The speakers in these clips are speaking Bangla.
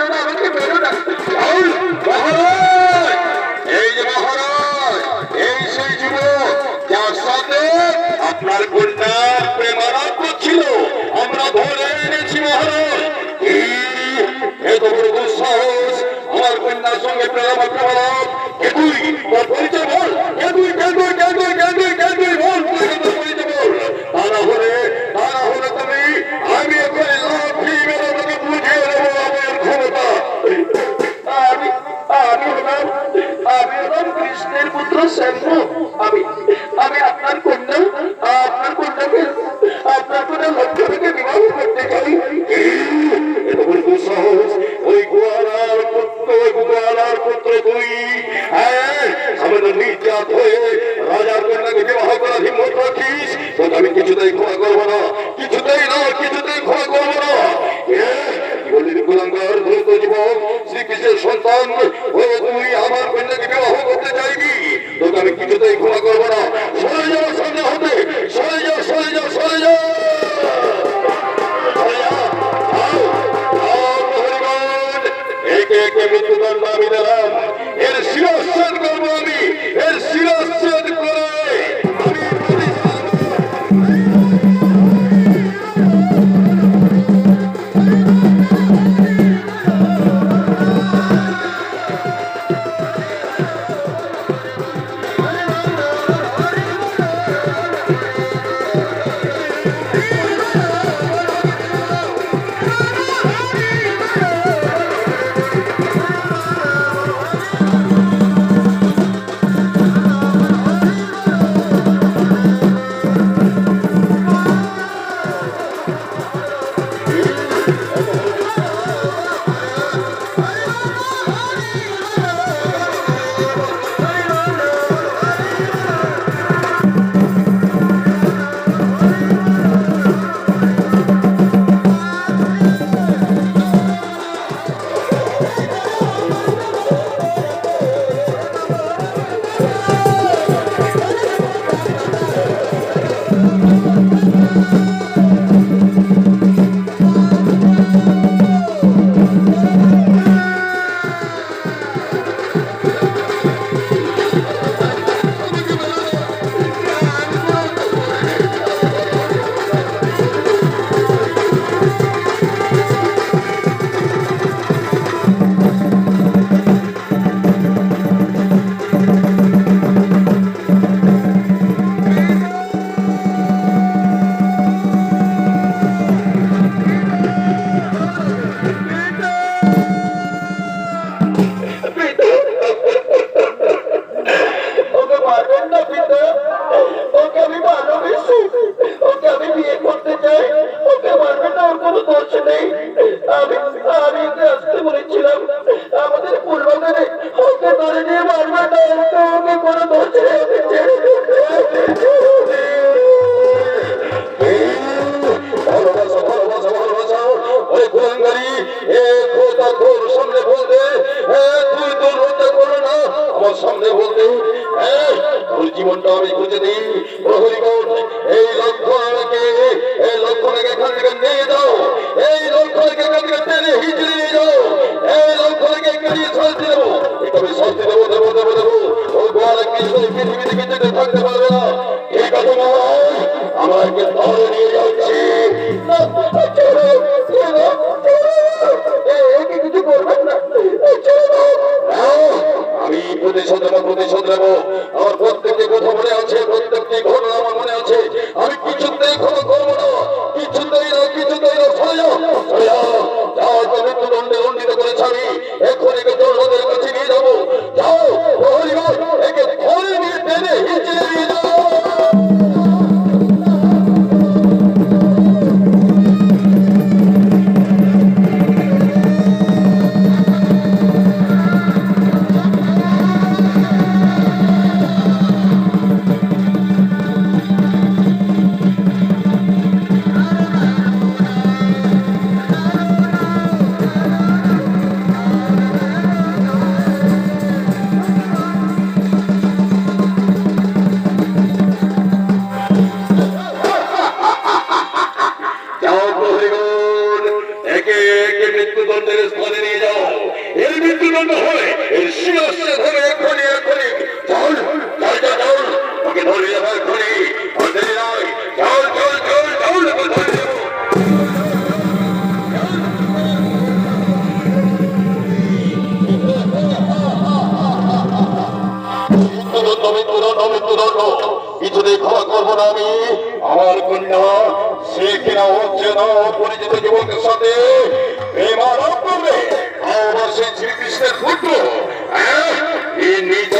মেরো না, আমাকে মেরো না। এই যে মহারাজ, এই সেই যুবক যার সাথে আপনার কন্যা প্রেমানন্দ ছিল, আমরা ধরে এনেছি মহারাজ। এত বড় দুঃসাহস, আমার কন্যার সঙ্গে প্রেমানন্দ তুই তোর পরিচয় বল, তুই বল, পরিচয় বল। তা না হলে তুমি, আমি ওখানে লাঠি মেরে তোকে বুঝিয়ে দেবো আমার ক্ষমতা। আমি হলাম কৃষ্ণের পুত্র শ্যাম্য। আমি আপনার কন্যাকে লক্ষ্মীকে বিবাহ করতে চাই। এত বড় দুঃসাহস, ওই গোয়ালার পুত্র তুই আমাদের নির্যাত হয়ে রাজার কন্যাকে বিবাহ করার হিম্মত রাখিস? তোকে আমি কিছুতেই ক্ষমা করবো না, কিছুতেই ক্ষমা করবো না। কুলাঙ্গার ধূর্ত যুবক, শ্রীকৃষ্ণের সন্তান হয়ে তুই আমার কন্যাকে বিবাহ করতে চাইবি? তোকে আমি কিছুতেই ক্ষমা করবো না। সরে যাও সামনে হতে, সরে যাও। একে একে মৃত্যুদণ্ড আমি দিলাম, এর শিরচ্ছেদ করবো আমি, এর শিরচ্ছেদ করে জীবনটা আমি খুঁজে দিই। প্রহরীগণ, এই লক্ষণকে এখান থেকে নিয়ে যাও, এই লক্ষণকে এখান থেকে টেনে হিচড়ে নিয়ে যাও, এই লক্ষণকে কেড়িয়ে শাস্তি দেবো, এটা আমি শাস্তি দেবো। ও গোয়ালে পৃথিবীতে কিছুতে থাকতে পারবে না। ঠিক আছে মহারাজ, আমাকে ধরে নিয়ে যাচ্ছি। কিছু করবেন না, আমি প্রতিশোধ নেবো। আমার প্রত্যেকটি কথা মনে আছে, প্রত্যেকটি ঘটনা আমার মনে আছে। আমি কিছুতেই ক্ষমা করবো না, কিছুতেই না। সরে যাও, মৃত্যুদণ্ডে দণ্ডিত করেছি আমি। এখন একে দণ্ডদের কাছে নিয়ে যাবো। যাও প্রহরীগণ, একে ধরে নিয়ে টেনে হিচড়ে নিয়ে যাও। মৃত্যুদণ্ড হলে এই সিংহাসনে ধরে এক্ষুনি এক্ষুনি চল চল চল চল ওকে ধরে যাবো এক্ষুনি ধরে নয় চল চল চল চল ওকে ধরে যাবো কিছুতেই ক্ষমা করবো না আমি আমার কন্যা সে কিনা হচ্ছে না পরিচিত যুবকের সাথে প্রেমালাপ করবে আবার সেই শ্রীকৃষ্ণের পুত্র এই নিজ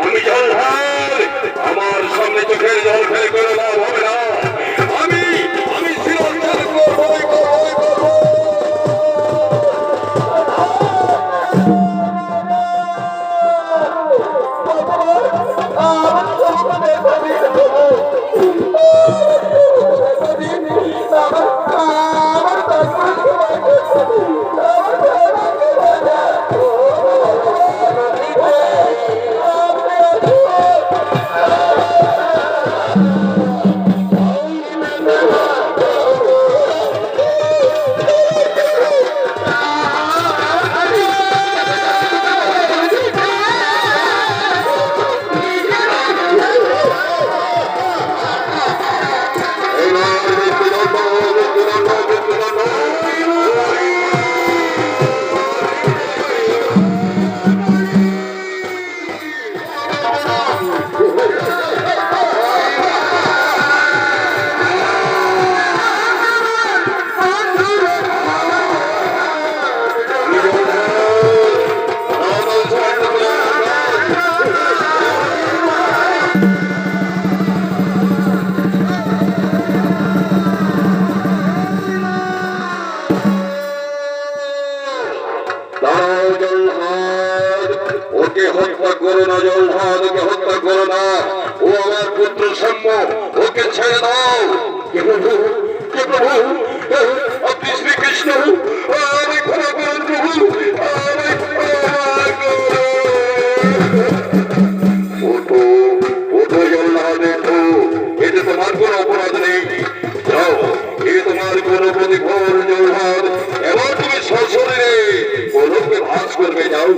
আমি জলহার, আমার সামনে চোখের জল ফেলে করে লাভ হবে না। আমি আমি চিরঞ্জন করবই করবই করব। দাঁড়াও জলহার, ওকে হত্যা করো না জলহার, ওকে হত্যা করো না। ও আমার পুত্র সাম্য, ওকে ছেড়ে দাও। কে প্রভু, কে প্রভু, আপনি শ্রীকৃষ্ণ, আমায় ক্ষমা করুন প্রভু, আমায় ক্ষমা করুন। ওঠো, ওঠো জলহার, ওঠো, এতে তোমার কোনো অপরাধ নেই। যাও, এ তোমার কোনো প্রতিফল জলহার, এবার তুমি সশরীরে গোলককে ভাস করবে। যাও।